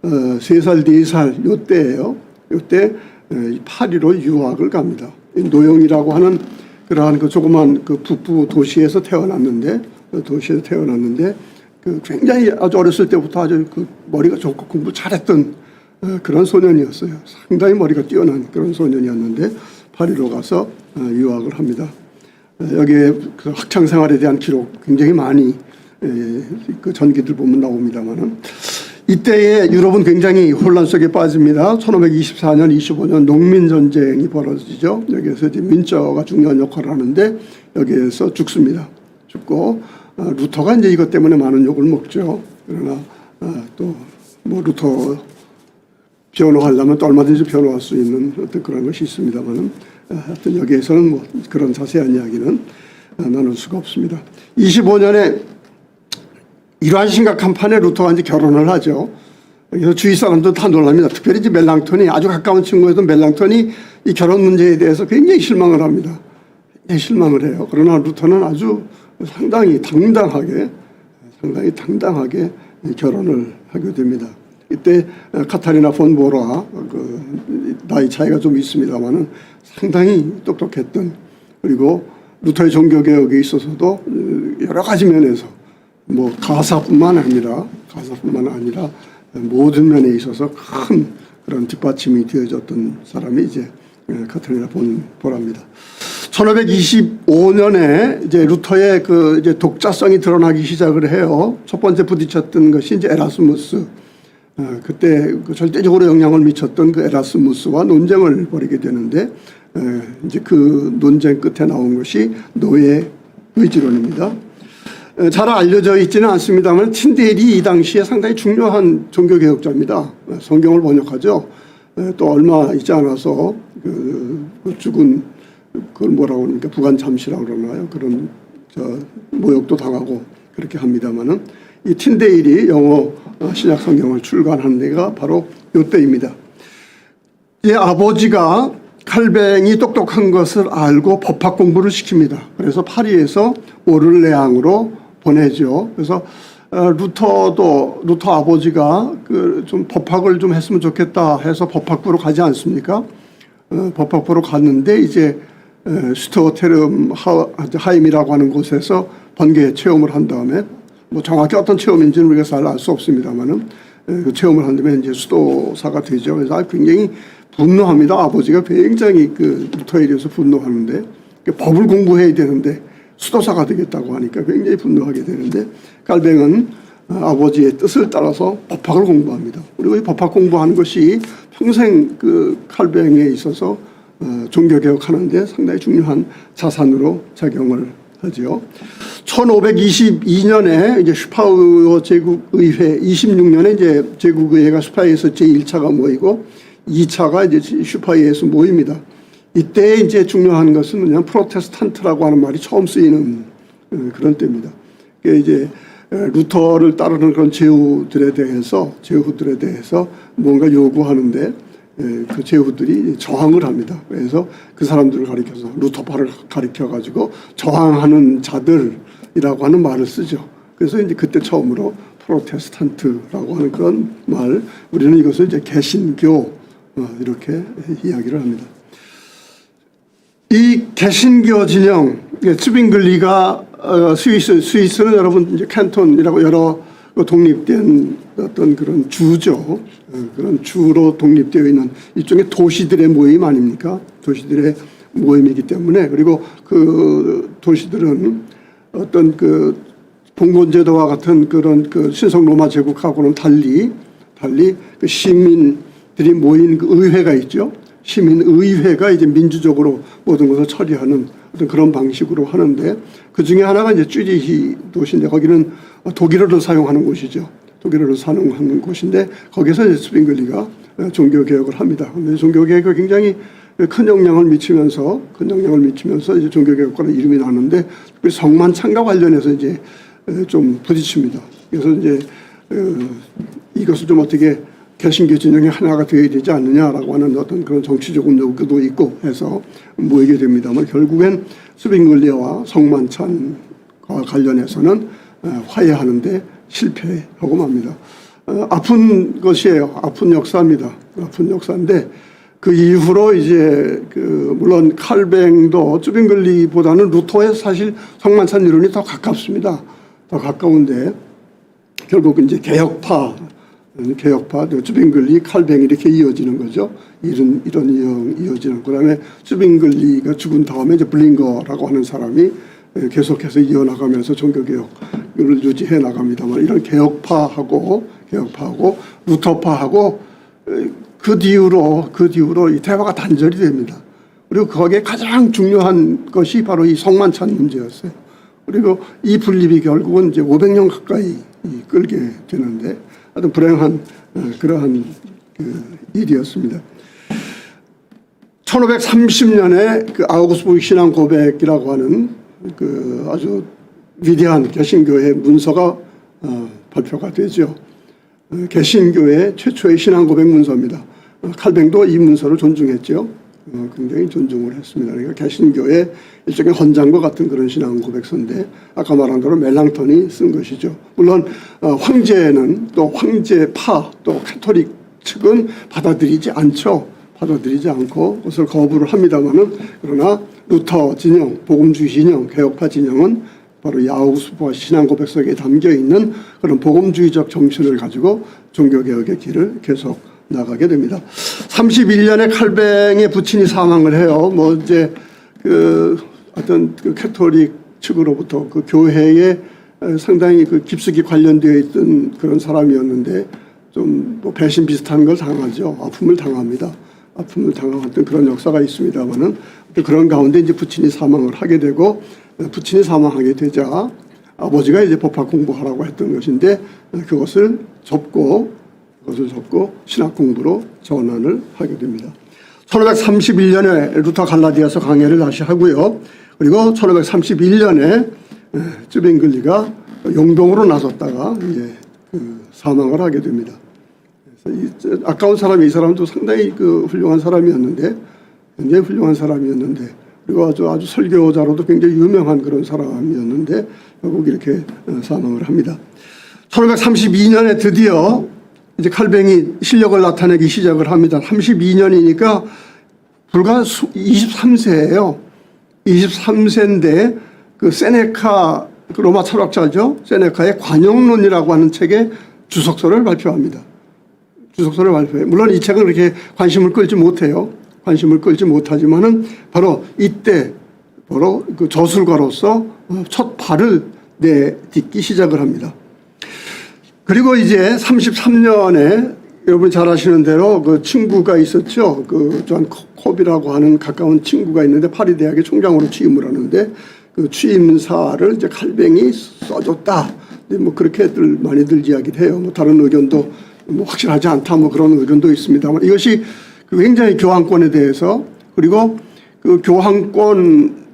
4살 요때예요. 요때 파리로 유학을 갑니다. 노영이라고 하는 그러한 그 조그만 그 북부 도시에서 태어났는데 그 굉장히 아주 어렸을 때부터 아주 그 머리가 좋고 공부 잘했던 그런 소년이었어요. 상당히 머리가 뛰어난 그런 소년이었는데 파리로 가서 유학을 합니다. 여기에 그 학창 생활에 대한 기록 굉장히 많이 그 전기들 보면 나옵니다만은 이때에 유럽은 굉장히 혼란 속에 빠집니다. 1524년, 25년 농민전쟁이 벌어지죠. 여기에서 이제 민저가 중요한 역할을 하는데 여기에서 죽습니다. 죽고 루터가 이제 이것 때문에 많은 욕을 먹죠. 그러나 또 뭐 루터 변호하려면 또 얼마든지 변호할 수 있는 어떤 그런 것이 있습니다만은 하여튼 여기에서는 뭐 그런 자세한 이야기는 나눌 수가 없습니다. 25년에 이러한 심각한 판에 루터가 이제 결혼을 하죠. 그래서 주위 사람도 다 놀랍니다. 특별히 이제 멜랑톤이 아주 가까운 친구였던 멜랑톤이 이 결혼 문제에 대해서 굉장히 실망을 합니다. 굉장히 실망을 해요. 그러나 루터는 아주 상당히 당당하게 결혼을 하게 됩니다. 이때 카타리나 폰 보라 그 나이 차이가 좀 있습니다만은 상당히 똑똑했던 그리고 루터의 종교개혁에 있어서도 여러 가지 면에서 뭐 가사뿐만 아니라 모든 면에 있어서 큰 그런 뒷받침이 되어졌던 사람이 이제 카톨리나 보라입니다. 1525년에 이제 루터의 그 이제 독자성이 드러나기 시작을 해요. 첫 번째 부딪혔던 것이 이제 에라스무스. 그때 그 절대적으로 영향을 미쳤던 그 에라스무스와 논쟁을 벌이게 되는데, 이제 그 논쟁 끝에 나온 것이 노예 의지론입니다. 잘 알려져 있지는 않습니다만 틴데일이 이 당시에 상당히 중요한 종교개혁자입니다. 성경을 번역하죠. 또 얼마 있지 않아서 그 죽은 그걸 뭐라고 그러니까 부관 잠시라고 그러나요? 그런 모욕도 당하고 그렇게 합니다만은 이 틴데일이 영어 신약 성경을 출간한 데가 바로 이때입니다. 이 아버지가 칼뱅이 똑똑한 것을 알고 법학 공부를 시킵니다. 그래서 파리에서 오를레앙으로 보내죠. 그래서 루터 아버지가 그 좀 법학을 좀 했으면 좋겠다 해서 법학부로 가지 않습니까? 법학부로 갔는데 이제 슈트호테름 하임이라고 하는 곳에서 번개 체험을 한 다음에 뭐 정확히 어떤 체험인지는 우리가 잘 알 수 없습니다만은 그 체험을 한 다음에 이제 수도사가 되죠. 그래서 굉장히 분노합니다. 아버지가 굉장히 그 루터에 대해서 분노하는데 법을 공부해야 되는데 수도사가 되겠다고 하니까 굉장히 분노하게 되는데 칼뱅은 아버지의 뜻을 따라서 법학을 공부합니다. 그리고 이 법학 공부하는 것이 평생 그 칼뱅에 있어서 종교개혁하는데 상당히 중요한 자산으로 작용을 하죠. 1522년에 이제 슈파우 제국의회, 26년에 이제 제국의회가 슈파이에서 제1차가 모이고 2차가 이제 슈파이에서 모입니다. 이때 이제 중요한 것은 그냥 프로테스탄트라고 하는 말이 처음 쓰이는 그런 때입니다. 이제 루터를 따르는 그런 제후들에 대해서 뭔가 요구하는데 그 제후들이 저항을 합니다. 그래서 그 사람들을 가리켜서 루터파를 가리켜가지고 저항하는 자들이라고 하는 말을 쓰죠. 그래서 이제 그때 처음으로 프로테스탄트라고 하는 그런 말, 우리는 이것을 이제 개신교 이렇게 이야기를 합니다. 이 개신교 진영, 츠빙글리가 스위스는 여러분 이제 캔톤이라고 여러 독립된 어떤 그런 주죠. 그런 주로 독립되어 있는 일종의 도시들의 모임 아닙니까? 도시들의 모임이기 때문에, 그리고 그 도시들은 어떤 그 봉건제도와 같은 그런 그 신성 로마 제국하고는 달리 그 시민들이 모인 그 의회가 있죠. 시민의회가 이제 민주적으로 모든 것을 처리하는 어떤 그런 방식으로 하는데, 그 중에 하나가 이제 쭈리히 도시인데, 거기는 독일어를 사용하는 곳이죠. 독일어를 사용하는 곳인데, 거기서 이제 스빙글리가 종교개혁을 합니다. 근데 종교개혁이 굉장히 큰 영향을 미치면서 이제 종교개혁과는 이름이 나는데, 특별히 성만찬과 관련해서 이제 좀 부딪힙니다. 그래서 이제 이것을 좀 어떻게 개신교 진영의 하나가 되어야 되지 않느냐라고 하는 어떤 그런 정치적 요구도 있고 해서 모이게 됩니다만, 결국엔 스빙글리와 성만찬과 관련해서는 화해하는데 실패하고 맙니다. 아픈 것이에요. 아픈 역사입니다. 아픈 역사인데, 그 이후로 이제 물론 칼뱅도 츠빙글리보다는 루터의 사실 성만찬 이론이 더 가깝습니다. 더 가까운데, 결국 이제 개혁파, 츠빙글리, 칼뱅이 이렇게 이어지는 거죠. 이런 이어지는. 그다음에 츠빙글리가 죽은 다음에 이제 블링거라고 하는 사람이 계속해서 이어나가면서 종교개혁을 유지해 나갑니다만, 이런 개혁파하고 루터파하고 그 뒤로 이 대화가 단절이 됩니다. 그리고 거기에 가장 중요한 것이 바로 이 성만찬 문제였어요. 그리고 이 분립이 결국은 이제 500년 가까이 끌게 되는데, 아주 불행한 그러한 그 일이었습니다. 1530년에 그 아우구스부르크 신앙 고백이라고 하는 그 아주 위대한 개신교의 문서가 발표가 되죠. 개신교의 최초의 신앙 고백 문서입니다. 칼뱅도 이 문서를 존중했죠. 굉장히 존중을 했습니다. 그러니까 개신교의 일종의 헌장과 같은 그런 신앙 고백서인데, 아까 말한 대로 멜랑턴이 쓴 것이죠. 물론 황제는 또 황제파 또 카톨릭 측은 받아들이지 않죠. 받아들이지 않고 그것을 거부를 합니다만은, 그러나 루터 진영, 복음주의 진영, 개혁파 진영은 바로 야고보서 신앙 고백 속에 담겨 있는 그런 복음주의적 정신을 가지고 종교개혁의 길을 계속 나가게 됩니다. 31년에 칼뱅의 부친이 사망을 해요. 뭐 이제 어떤 캐톨릭 측으로부터 교회에 상당히 깊숙이 관련되어 있던 그런 사람이었는데 좀 뭐 배신 비슷한 걸 당하죠. 아픔을 당합니다. 아픔을 당하던 그런 역사가 있습니다만은, 그런 가운데 이제 부친이 사망을 하게 되고, 부친이 사망하게 되자 아버지가 이제 법학 공부하라고 했던 것인데 그것을 접고 신학 공부로 전환을 하게 됩니다. 1531년에 루터 갈라디아서 강해를 다시 하고요. 그리고 1531년에 쯔빙글리가 용병으로 나섰다가 이제 사망을 하게 됩니다. 그래서 아까운 사람이, 이 사람도 상당히 훌륭한 사람이었는데, 굉장히 훌륭한 사람이었는데, 그리고 아주 설교자로도 굉장히 유명한 그런 사람이었는데 결국 이렇게 사망을 합니다. 1532년에 드디어 이제 칼뱅이 실력을 나타내기 시작을 합니다. 32년이니까 불과 23세예요. 23세인데 세네카, 로마 철학자죠. 세네카의 관용론이라고 하는 책에 주석서를 발표합니다. 주석서를 발표해요. 물론 이 책은 그렇게 관심을 끌지 못해요. 관심을 끌지 못하지만은 바로 이때 바로 저술가로서 첫 발을 내딛기 시작을 합니다. 그리고 이제 33년에 여러분 잘 아시는 대로 친구가 있었죠. 존 콥이라고 하는 가까운 친구가 있는데 파리 대학의 총장으로 취임을 하는데 취임사를 이제 칼뱅이 써줬다. 뭐 그렇게들 많이들 이야기를 해요. 뭐 다른 의견도 뭐 확실하지 않다. 뭐 그런 의견도 있습니다만, 이것이 굉장히 교황권에 대해서, 그리고 교황권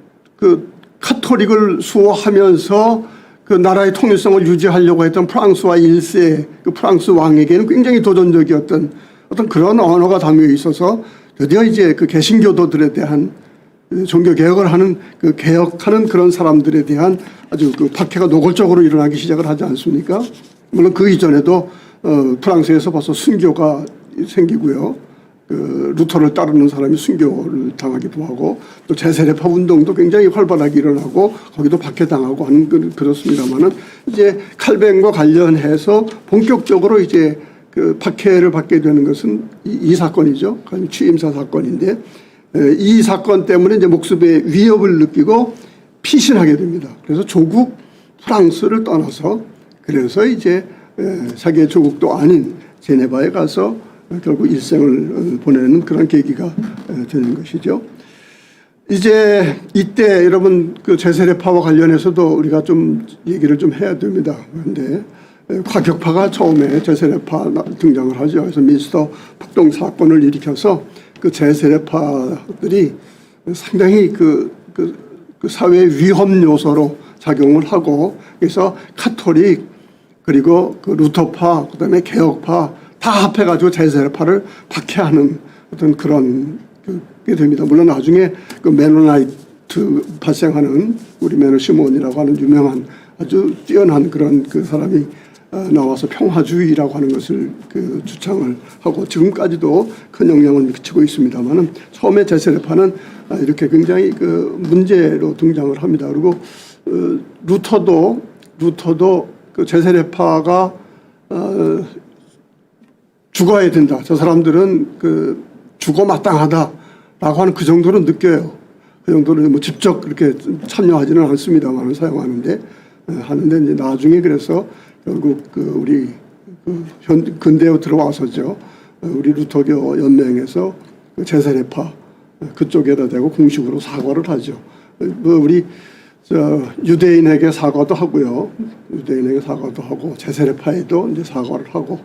카톨릭을 수호하면서 나라의 통일성을 유지하려고 했던 프랑스와 1세 프랑스 왕에게는 굉장히 도전적이었던 어떤 그런 언어가 담겨 있어서 드디어 이제 개신교도들에 대한 종교개혁을 하는 개혁하는 그런 사람들에 대한 아주 박해가 노골적으로 일어나기 시작을 하지 않습니까? 물론 그 이전에도 프랑스에서 벌써 순교가 생기고요. 루터를 따르는 사람이 순교를 당하기도 하고, 또 제세례파 운동도 굉장히 활발하게 일어나고 거기도 박해당하고 하는 그렇습니다만은, 이제 칼뱅과 관련해서 본격적으로 이제 박해를 받게 되는 것은 이 사건이죠. 취임사 사건인데, 이 사건 때문에 이제 목숨의 위협을 느끼고 피신하게 됩니다. 그래서 조국 프랑스를 떠나서, 그래서 이제 자기의 조국도 아닌 제네바에 가서 결국 일생을 보내는 그런 계기가 되는 것이죠. 이제 이때 여러분 제세례파와 관련해서도 우리가 좀 얘기를 좀 해야 됩니다. 그런데 과격파가 처음에 제세례파 등장을 하죠. 그래서 민스터 폭동 사건을 일으켜서 제세례파들이 상당히 사회 위험 요소로 작용을 하고, 그래서 카톨릭 그리고 루터파 그다음에 개혁파 다 합해가지고 제세례파를 박해하는 어떤 그런 게 됩니다. 물론 나중에 메노나이트 발생하는 우리 메노 시몬이라고 하는 유명한 아주 뛰어난 그런 사람이 나와서 평화주의라고 하는 것을 주창을 하고 지금까지도 큰 영향을 미치고 있습니다만은, 처음에 제세례파는 이렇게 굉장히 문제로 등장을 합니다. 그리고 루터도 제세례파가 죽어야 된다. 저 사람들은 죽어 마땅하다라고 하는 그 정도는 느껴요. 그 정도는 뭐 직접 그렇게 참여하지는 않습니다만 사용하는데 하는데, 이제 나중에 그래서 결국 우리 근대로 들어와서죠. 우리 루터교 연맹에서 제세례파 그쪽에다 대고 공식으로 사과를 하죠. 뭐 우리 유대인에게 사과도 하고요. 유대인에게 사과도 하고 제세례파에도 이제 사과를 하고,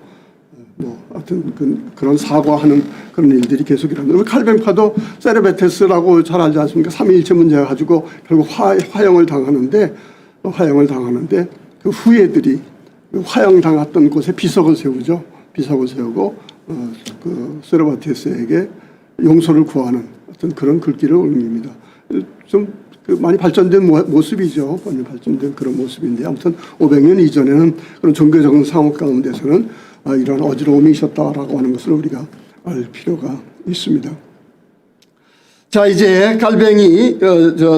뭐 하여튼 그런 사과하는 그런 일들이 계속 일어납니다. 칼뱅파도 세르베테스라고 잘 알지 않습니까? 삼위일체 문제 가지고 결국 화형을 당하는데 그 후예들이 화형당했던 곳에 비석을 세우죠. 비석을 세우고 세르바티스에게 용서를 구하는 어떤 그런 글귀를 올립니다. 좀 많이 발전된 모습이죠. 많이 발전된 그런 모습인데, 아무튼 500년 이전에는 그런 종교적인 상황 가운데서는 이런 어지러움이 있었다라고 하는 것을 우리가 알 필요가 있습니다. 자, 이제 깔뱅이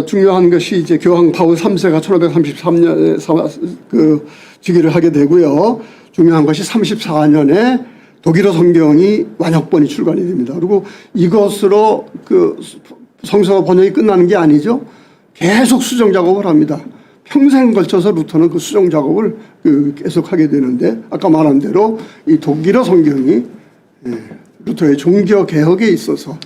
중요한 것이 이제 교황 바울 3세가 1533년에 즉위를 하게 되고요. 중요한 것이 34년에 독일어 성경이 완역본이 출간이 됩니다. 그리고 이것으로 성서 번역이 끝나는 게 아니죠. 계속 수정 작업을 합니다. 평생 걸쳐서 루터는 그 수정 작업을 계속 하게 되는데, 아까 말한 대로 이 독일어 성경이 루터의 종교 개혁에 있어서,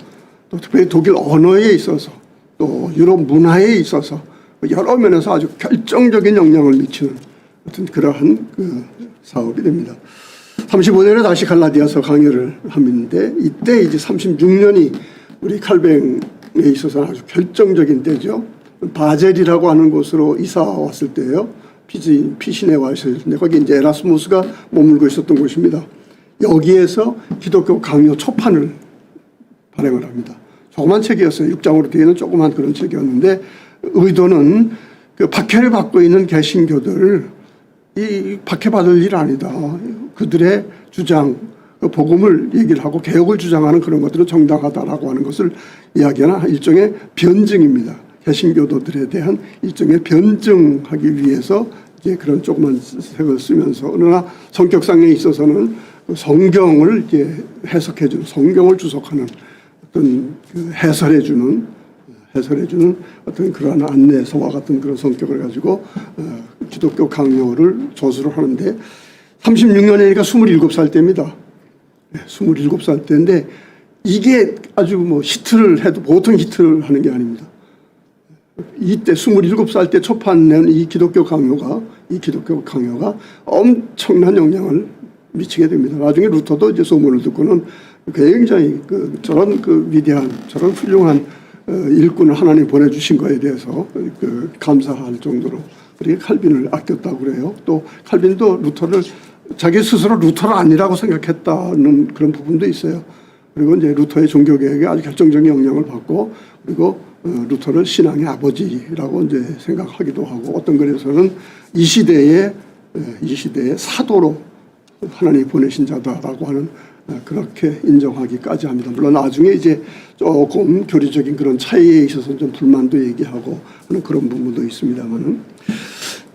또 특별히 독일 언어에 있어서, 또 유럽 문화에 있어서 여러 면에서 아주 결정적인 영향을 미치는 어떤 그러한 사업이 됩니다. 35년에 다시 갈라디아서 강의를 하는데, 이때 이제 36년이 우리 칼뱅에 있어서는 아주 결정적인 때죠. 바젤이라고 하는 곳으로 이사 왔을 때예요. 피신에 와 있었는데, 거기 이제 에라스무스가 머물고 있었던 곳입니다. 여기에서 기독교 강요 초판을 발행을 합니다. 조그만 책이었어요. 6장으로 되어 있는 조그만 그런 책이었는데, 의도는 그 박해를 받고 있는 개신교들을 이 박해받을 일 아니다. 그들의 주장, 그 복음을 얘기를 하고 개혁을 주장하는 그런 것들은 정당하다라고 하는 것을 이야기하는 일종의 변증입니다. 개신교도들에 대한 일종의 변증하기 위해서 이제 그런 조그만 책을 쓰면서, 그러나 성격상에 있어서는 성경을 이제 해석해주는, 성경을 주석하는 어떤 해설해주는 어떤 그러한 안내서와 같은 그런 성격을 가지고 기독교 강요를 저수를 하는데, 36년이니까 27살 때입니다. 27살 때인데, 이게 아주 뭐 히트를 해도 보통 히트를 하는 게 아닙니다. 이때 27살 때 초판낸 이 기독교 강요가 엄청난 영향을 미치게 됩니다. 나중에 루터도 이제 소문을 듣고는 굉장히 저런 위대한, 저런 훌륭한 일꾼을 하나님 보내주신 거에 대해서 감사할 정도로, 그렇게 칼빈을 아꼈다고 그래요. 또 칼빈도 루터를 자기 스스로 루터를 아니라고 생각했다는 그런 부분도 있어요. 그리고 이제 루터의 종교개혁에 아주 결정적인 영향을 받고, 그리고 루터를 신앙의 아버지라고 이제 생각하기도 하고, 어떤 글에서는 이 시대의 사도로 하나님 보내신 자다라고 하는, 그렇게 인정하기까지 합니다. 물론 나중에 이제 조금 교리적인 그런 차이에 있어서 좀 불만도 얘기하고 하는 그런 부분도 있습니다만은.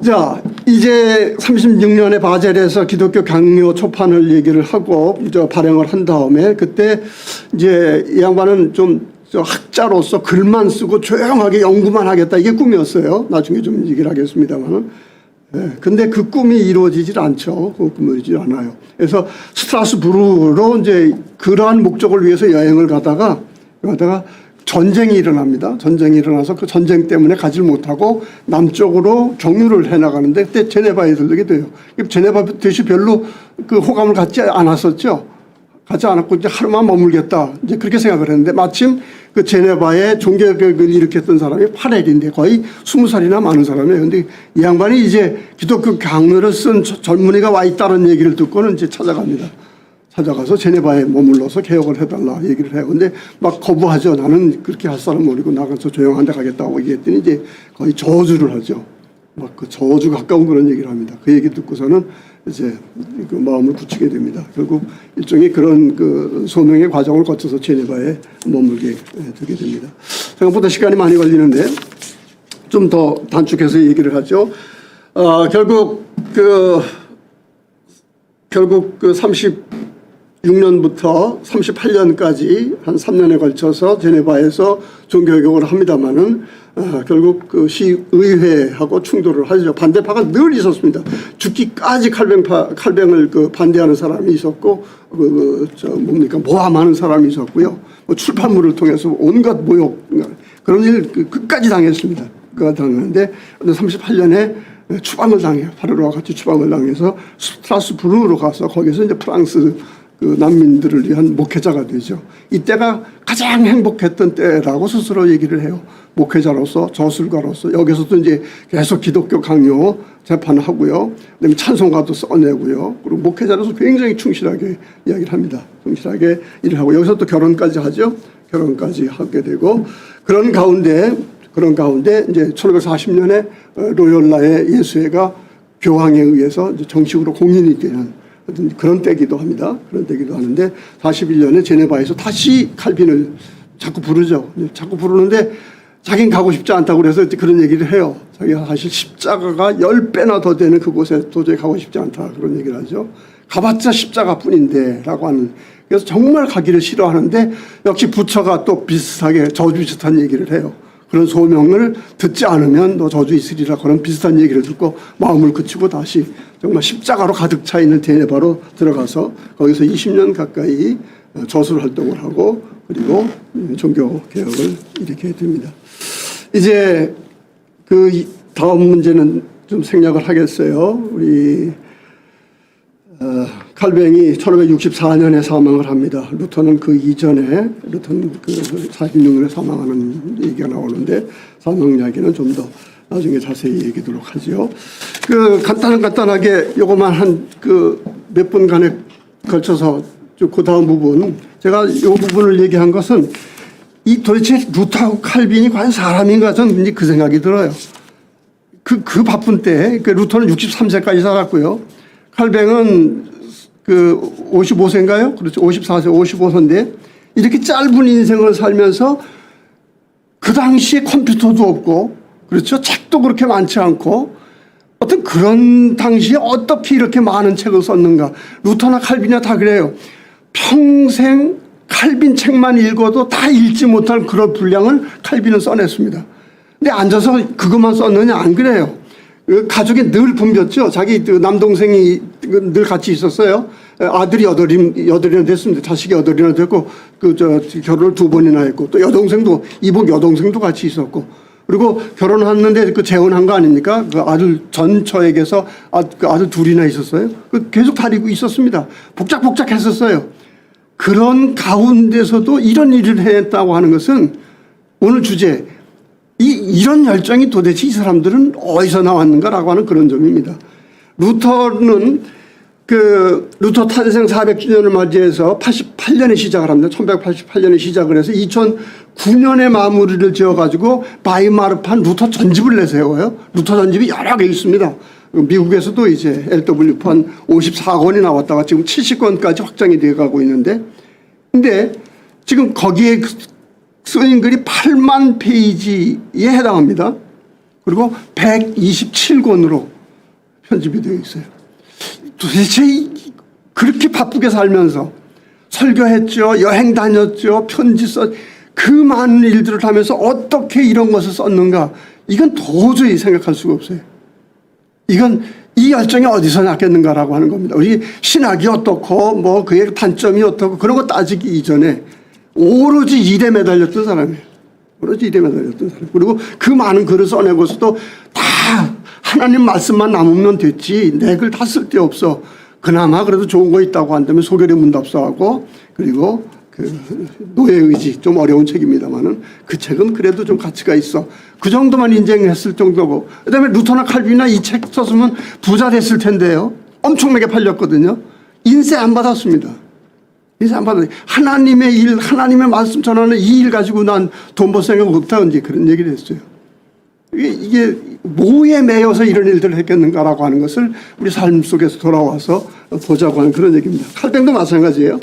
자, 이제 36년에 바젤에서 기독교 강요 초판을 얘기를 하고 발행을 한 다음에, 그때 이제 이 양반은 좀 학자로서 글만 쓰고 조용하게 연구만 하겠다, 이게 꿈이었어요. 나중에 좀 얘기를 하겠습니다만은. 근데 그 꿈이 이루어지질 않죠. 그 꿈이 이루어지질 않아요. 그래서 스트라스부르로 이제 그러한 목적을 위해서 여행을 가다가 전쟁이 일어납니다. 전쟁이 일어나서 그 전쟁 때문에 가지를 못하고 남쪽으로 경유를 해나가는데, 그때 제네바에 들르게 돼요. 제네바 대시 별로 그 호감을 갖지 않았었죠. 갖지 않았고 이제 하루만 머물겠다, 이제 그렇게 생각을 했는데, 마침 그 제네바에 종교개혁을 일으켰던 사람이 파렐인데 거의 20살이나 많은 사람이에요. 근데 이 양반이 이제 기독교 강요를 쓴 젊은이가 와 있다는 얘기를 듣고는 이제 찾아갑니다. 찾아가서 제네바에 머물러서 개혁을 해달라 얘기를 해요. 근데 막 거부하죠. 나는 그렇게 할 사람 모르고 나가서 조용한 데 가겠다고 얘기했더니 이제 거의 저주를 하죠. 막 그 저주 가까운 그런 얘기를 합니다. 그 얘기 듣고서는 이제 그 마음을 굳히게 됩니다. 결국 일종의 그런 그 소명의 과정을 거쳐서 제네바에 머물게 되게 됩니다. 생각보다 시간이 많이 걸리는데 좀 더 단축해서 얘기를 하죠. 결국 그 36년부터 38년까지 한 3년에 걸쳐서 제네바에서 종교개혁을 합니다마는 결국 그 시의회하고 충돌을 하죠. 반대파가 늘 있었습니다. 죽기까지 칼뱅을 반대하는 사람이 있었고, 모함하는 사람이 있었고요. 출판물을 통해서 온갖 모욕, 그런 일 끝까지 당했습니다. 끝까지 당했는데 38년에 추방을 당해요. 파르로와 같이 추방을 당해서 스트라스부르로 가서 거기서 이제 프랑스 그 난민들을 위한 목회자가 되죠. 이때가 가장 행복했던 때라고 스스로 얘기를 해요. 목회자로서, 저술가로서. 여기서도 이제 계속 기독교 강요 재판을 하고요. 그다음에 찬송가도 써내고요. 그리고 목회자로서 굉장히 충실하게 이야기를 합니다. 충실하게 일을 하고, 여기서 또 결혼까지 하죠. 결혼까지 하게 되고, 그런 가운데 이제 1540년에 로욜라의 예수회가 교황에 의해서 이제 정식으로 공인이 되는 그런 때기도 합니다. 그런 때기도 하는데 41년에 제네바에서 다시 칼빈을 자꾸 부르죠. 자꾸 부르는데 자기는 가고 싶지 않다고 그래서 그런 얘기를 해요. 자기가 사실 십자가가 10배나 더 되는 그곳에 도저히 가고 싶지 않다 그런 얘기를 하죠. 가봤자 십자가뿐인데 라고 하는. 그래서 정말 가기를 싫어하는데 역시 부처가 또 비슷하게 저주 비슷한 얘기를 해요. 그런 소명을 듣지 않으면 너 저주 있으리라 그런 비슷한 얘기를 듣고 마음을 그치고 다시 정말 십자가로 가득 차 있는 제네바로 들어가서 거기서 20년 가까이 저술 활동을 하고 그리고 종교 개혁을 일으키게 됩니다. 이제 그 다음 문제는 좀 생략을 하겠어요. 우리 칼뱅이 1564년에 사망을 합니다. 루터는 그 이전에 루터는 그 46년에 사망하는 얘기가 나오는데 사망 이야기는 좀 더 나중에 자세히 얘기하도록 하죠. 그 간단하게 요거만 한 그 몇 분간에 걸쳐서 그 다음 부분 제가 요 부분을 얘기한 것은 이 도대체 루터하고 칼빈이 과연 사람인가 저는 이제 그 생각이 들어요. 그 바쁜 때 그 루터는 63세까지 살았고요. 칼뱅은 그 55세인가요? 그렇죠. 54세, 55세인데 이렇게 짧은 인생을 살면서 그 당시에 컴퓨터도 없고 그렇죠. 책도 그렇게 많지 않고 어떤 그런 당시에 어떻게 이렇게 많은 책을 썼는가. 루터나 칼빈이나 다 그래요. 평생 칼빈 책만 읽어도 다 읽지 못할 그런 분량을 칼빈은 써냈습니다. 근데 앉아서 그것만 썼느냐 안 그래요. 가족이 늘 붐볐죠. 자기 남동생이 늘 같이 있었어요. 아들이 여덟이나 됐습니다. 자식이 여덟이나 됐고, 결혼을 2번이나 했고, 또 여동생도, 이복 여동생도 같이 있었고, 그리고 결혼했는데 그 재혼한 거 아닙니까? 그 아들 전처에게서 그 아들 2이나 있었어요. 계속 다니고 있었습니다. 복작복작했었어요. 그런 가운데서도 이런 일을 했다고 하는 것은 오늘 주제, 이런 열정이 도대체 이 사람들은 어디서 나왔는가라고 하는 그런 점입니다. 루터는 루터 탄생 400주년을 맞이해서 88년에 시작을 합니다. 1188년에 시작을 해서 2009년에 마무리를 지어가지고 바이마르판 루터 전집을 내세워요. 루터 전집이 여러 개 있습니다. 미국에서도 이제 LW판 54권이 나왔다가 지금 70권까지 확장이 되어 가고 있는데, 근데 지금 거기에 쓰인 글이 8만 페이지에 해당합니다. 그리고 127권으로 편집이 되어 있어요. 도대체 그렇게 바쁘게 살면서 설교했죠. 여행 다녔죠. 편지 그 많은 일들을 하면서 어떻게 이런 것을 썼는가. 이건 도저히 생각할 수가 없어요. 이건 이 열정이 어디서 났겠는가라고 하는 겁니다. 우리 신학이 어떻고 뭐 그의 단점이 어떻고 그런 거 따지기 이전에 오로지 일에 매달렸던 사람이에요. 오로지 일에 매달렸던 사람. 그리고 그 많은 글을 써내고서도 다 하나님 말씀만 남으면 됐지 내 글 다 쓸데없어. 그나마 그래도 좋은 거 있다고 한다면 소결의 문답서하고 그리고 그 노예의지 좀 어려운 책입니다만은 그 책은 그래도 좀 가치가 있어. 그 정도만 인정했을 정도고. 그다음에 루터나 칼빈이나 이 책 썼으면 부자 됐을 텐데요. 엄청나게 팔렸거든요. 인세 안 받았습니다. 인세 안 받았어요. 하나님의 일, 하나님의 말씀 전하는 이 일 가지고 난 돈 벌 생각 없다. 이제 그런 얘기를 했어요. 이게 뭐에 매여서 이런 일들을 했겠는가라고 하는 것을 우리 삶 속에서 돌아와서 보자고 하는 그런 얘기입니다. 칼뱅도 마찬가지예요.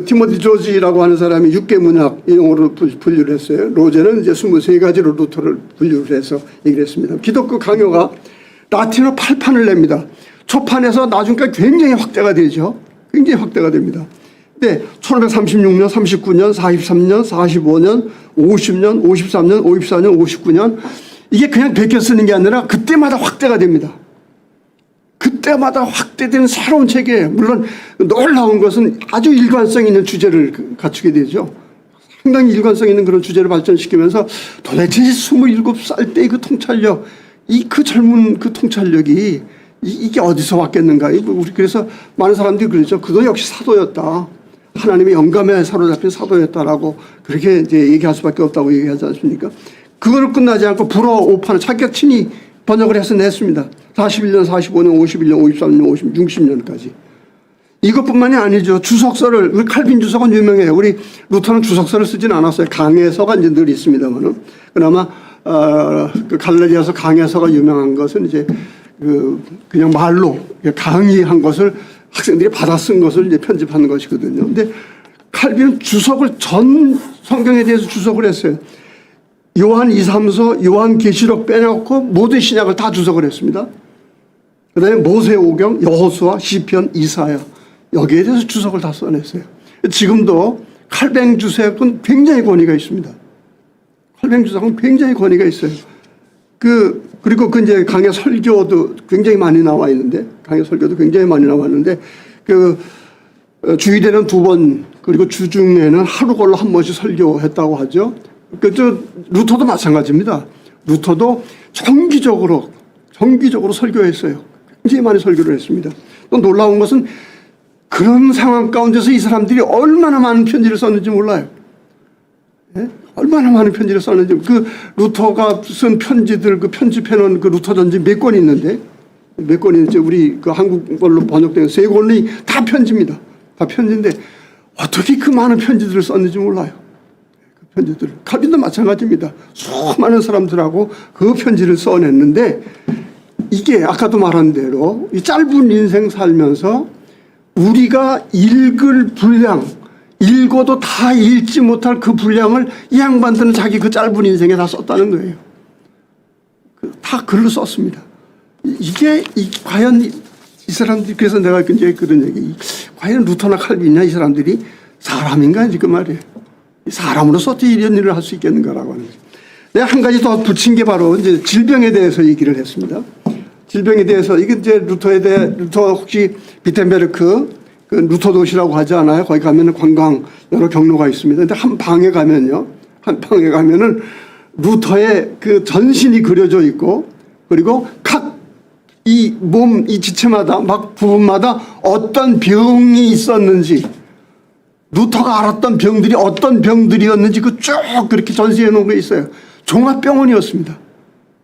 티모티 조지라고 하는 사람이 6개 문학 용어로 분류를 했어요. 로제는 이제 23가지로 루터를 분류를 해서 얘기를 했습니다. 기독교 강요가 라틴어 8판을 냅니다. 초판에서 나중까지 굉장히 확대가 되죠. 굉장히 확대가 됩니다. 근데 1536년, 39년, 43년, 45년, 50년, 53년, 54년, 59년 이게 그냥 베껴 쓰는 게 아니라 그때마다 확대가 됩니다. 그때마다 확대되는 새로운 책이에요. 물론 놀라운 것은 아주 일관성 있는 주제를 갖추게 되죠. 상당히 일관성 있는 그런 주제를 발전시키면서 도대체 27살 때의 그 통찰력, 그 젊은 그 통찰력이 이게 어디서 왔겠는가. 우리 그래서 많은 사람들이 그러죠. 그도 역시 사도였다. 하나님의 영감에 사로잡힌 사도였다라고 그렇게 이제 얘기할 수밖에 없다고 얘기하지 않습니까? 그걸 끝나지 않고 불어 5판을 자기가 친히 번역을 해서 냈습니다. 41년, 45년, 51년, 53년, 60년까지. 이것뿐만이 아니죠. 주석서를, 우리 칼빈 주석은 유명해요. 우리 루터는 주석서를 쓰진 않았어요. 강해서가 이제 늘 있습니다만은. 그나마, 그 갈라디아서 강해서가 유명한 것은 이제 그냥 말로 강의한 것을 학생들이 받아 쓴 것을 이제 편집하는 것이거든요. 근데 칼빈은 주석을 전 성경에 대해서 주석을 했어요. 요한 2, 3서, 요한 계시록 빼놓고 모든 신약을 다 주석을 했습니다. 그다음에 모세오경, 여호수아, 시편, 이사야 여기에 대해서 주석을 다 써냈어요. 지금도 칼뱅 주석은 굉장히 권위가 있습니다. 칼뱅 주석은 굉장히 권위가 있어요. 그리고 그 이제 강해 설교도 굉장히 많이 나와 있는데, 강해 설교도 굉장히 많이 나왔는데, 주일에는 2번, 그리고 주중에는 하루 걸러 한 번씩 설교했다고 하죠. 루터도 마찬가지입니다. 루터도 정기적으로 설교했어요. 굉장히 많이 설교를 했습니다. 또 놀라운 것은 그런 상황 가운데서 이 사람들이 얼마나 많은 편지를 썼는지 몰라요. 예? 얼마나 많은 편지를 썼는지. 루터가 쓴 편지들, 편집해놓은 루터 전지 몇 권 있는데, 몇 권이 이제 우리 한국말로 번역된 3권이 다 편지입니다. 다 편지인데, 어떻게 그 많은 편지들을 썼는지 몰라요. 그 편지들. 칼빈도 마찬가지입니다. 수많은 사람들하고 그 편지를 써냈는데, 이게 아까도 말한 대로 이 짧은 인생 살면서 우리가 읽을 분량, 읽어도 다 읽지 못할 그 분량을 이 양반들은 자기 그 짧은 인생에 다 썼다는 거예요. 다 글로 썼습니다. 이게 과연 이 사람들이, 그래서 내가 이제 그런 얘기, 과연 루터나 칼빈이나 이 사람들이 사람인가 그 말이에요. 사람으로서 어떻게 이런 일을 할 수 있겠는가라고 하는 거죠. 내가 한 가지 더 붙인 게 바로 이제 질병에 대해서 얘기를 했습니다. 질병에 대해서, 이게 이제 루터 혹시 비텐베르크 그 루터 도시라고 하지 않아요? 거기 가면은 관광 여러 경로가 있습니다. 근데 한 방에 가면은 루터의 그 전신이 그려져 있고, 그리고 각 이 몸, 이 지체마다 막 부분마다 어떤 병이 있었는지, 루터가 알았던 병들이 어떤 병들이었는지 그 쭉 그렇게 전시해 놓은 게 있어요. 종합병원이었습니다.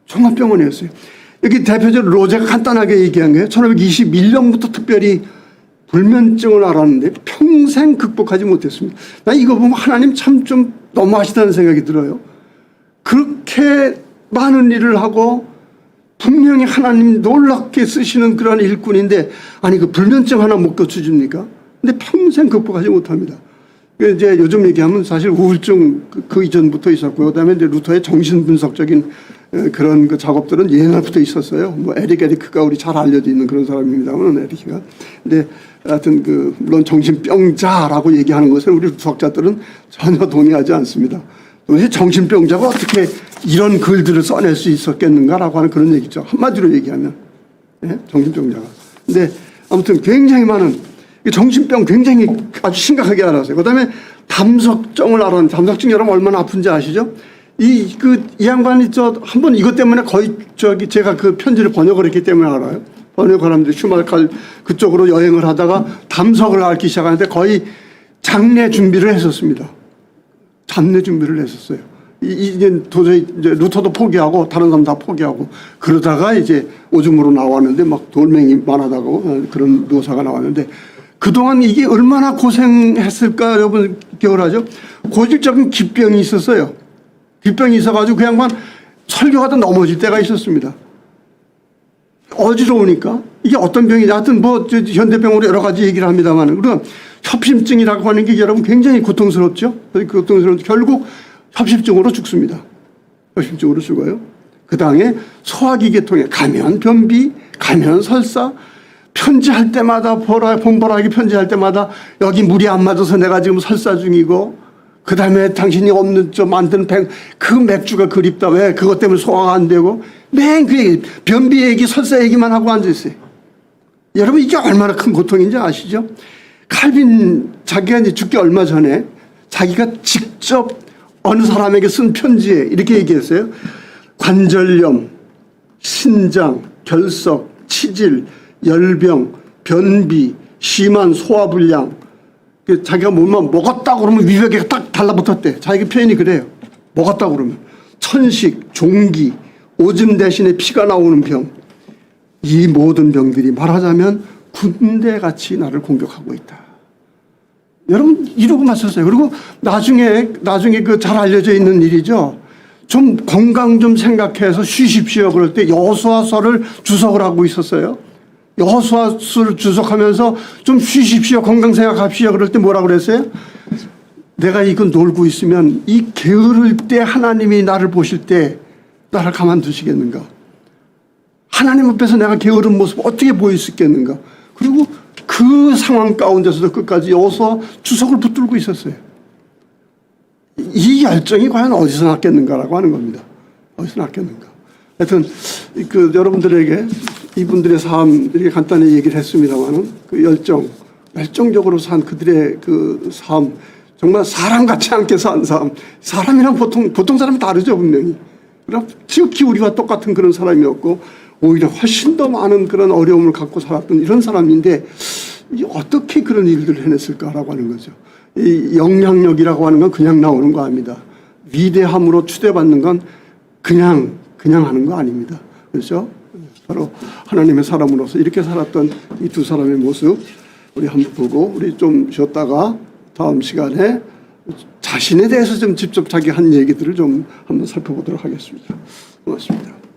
종합병원이었어요. 여기 대표적으로 로제가 간단하게 얘기한 거예요. 1521년부터 특별히 불면증을 알았는데 평생 극복하지 못했습니다. 나 이거 보면 하나님 참 좀 너무하시다는 생각이 들어요. 그렇게 많은 일을 하고 분명히 하나님 놀랍게 쓰시는 그런 일꾼인데, 아니 그 불면증 하나 못 고쳐줍니까? 근데 평생 극복하지 못합니다. 이제 요즘 얘기하면 사실 우울증 그 이전부터 있었고요. 그다음에 이제 루터의 정신분석적인 그런 그 작업들은 옛날부터 있었어요. 뭐 에리크가 우리 잘 알려져 있는 그런 사람입니다만, 에리크가. 근데 하여튼 물론 정신병자라고 얘기하는 것을 우리 수학자들은 전혀 동의하지 않습니다. 도대체 정신병자가 어떻게 이런 글들을 써낼 수 있었겠는가라고 하는 그런 얘기죠. 한마디로 얘기하면. 예? 정신병자가. 근데 아무튼 굉장히 많은 정신병 굉장히 아주 심각하게 알았어요. 그 다음에 담석증을 알았는데, 담석증 여러분 얼마나 아픈지 아시죠? 이 양반이 한번 이것 때문에 거의 제가 그 편지를 번역을 했기 때문에 알아요. 번역을 하는데 슈말칼 그쪽으로 여행을 하다가 담석을 앓기 시작하는데 거의 장례 준비를 했었습니다. 장례 준비를 했었어요. 이제 도저히 이제 루터도 포기하고 다른 사람 다 포기하고 그러다가 이제 오줌으로 나왔는데 막 돌멩이 많아다고 그런 묘사가 나왔는데, 그동안 이게 얼마나 고생했을까 여러분 기억하죠? 고질적인 기병이 있었어요. 기병이 있어가지고 그 양반 설교하다 넘어질 때가 있었습니다. 어지러우니까. 이게 어떤 병이냐. 하여튼 뭐 현대병으로 여러 가지 얘기를 합니다만, 그럼 협심증이라고 하는 게 여러분 굉장히 고통스럽죠. 고통스러운데 결국 협심증으로 죽습니다. 협심증으로 죽어요. 그 다음에 소화기 계통에 가면 변비, 가면 설사, 편지할 때마다 본보라기 편지할 때마다 여기 물이 안 맞아서 내가 지금 설사 중이고, 그 다음에 당신이 없는 만든 그 맥주가 그립다. 왜? 그것 때문에 소화가 안 되고, 맨 그 얘기, 변비 얘기, 설사 얘기만 하고 앉아있어요. 여러분 이게 얼마나 큰 고통인지 아시죠? 칼빈 자기가 이제 죽기 얼마 전에 자기가 직접 어느 사람에게 쓴 편지에 이렇게 얘기했어요. 관절염, 신장, 결석, 치질, 열병, 변비, 심한 소화불량. 자기가 뭐만 먹었다 그러면 위벽에 딱 달라붙었대. 자기 표현이 그래요. 먹었다 그러면. 천식, 종기, 오줌 대신에 피가 나오는 병. 이 모든 병들이 말하자면 군대같이 나를 공격하고 있다. 여러분 이러고 맞섰어요. 그리고 나중에 그 잘 알려져 있는 일이죠. 좀 건강 좀 생각해서 쉬십시오. 그럴 때 여호수아서를 주석을 하고 있었어요. 여호수아를 주석하면서 좀 쉬십시오, 건강 생각합시오 그럴 때 뭐라 그랬어요? 내가 이거 놀고 있으면 이 게으를 때 하나님이 나를 보실 때 나를 가만두시겠는가? 하나님 앞에서 내가 게으른 모습 어떻게 보일 수 있겠는가? 그리고 그 상황 가운데서도 끝까지 여호수아 주석을 붙들고 있었어요. 이 열정이 과연 어디서 났겠는가라고 하는 겁니다. 어디서 났겠는가? 하여튼 여러분들에게 이분들의 삶 이렇게 간단히 얘기를 했습니다만은 그 열정적으로 산 그들의 그 삶, 정말 사람 같지 않게 산 삶. 사람이랑 보통 사람이 다르죠, 분명히. 그러나 지극히 우리와 똑같은 그런 사람이었고 오히려 훨씬 더 많은 그런 어려움을 갖고 살았던 이런 사람인데 어떻게 그런 일들을 해냈을까라고 하는 거죠. 이 영향력이라고 하는 건 그냥 나오는 거 아닙니다. 위대함으로 추대받는 건 그냥 하는 거 아닙니다. 그렇죠? 바로 하나님의 사람으로서 이렇게 살았던 이 두 사람의 모습 우리 한번 보고 우리 좀 쉬었다가 다음 시간에 자신에 대해서 좀 직접 자기 한 얘기들을 좀 한번 살펴보도록 하겠습니다. 고맙습니다.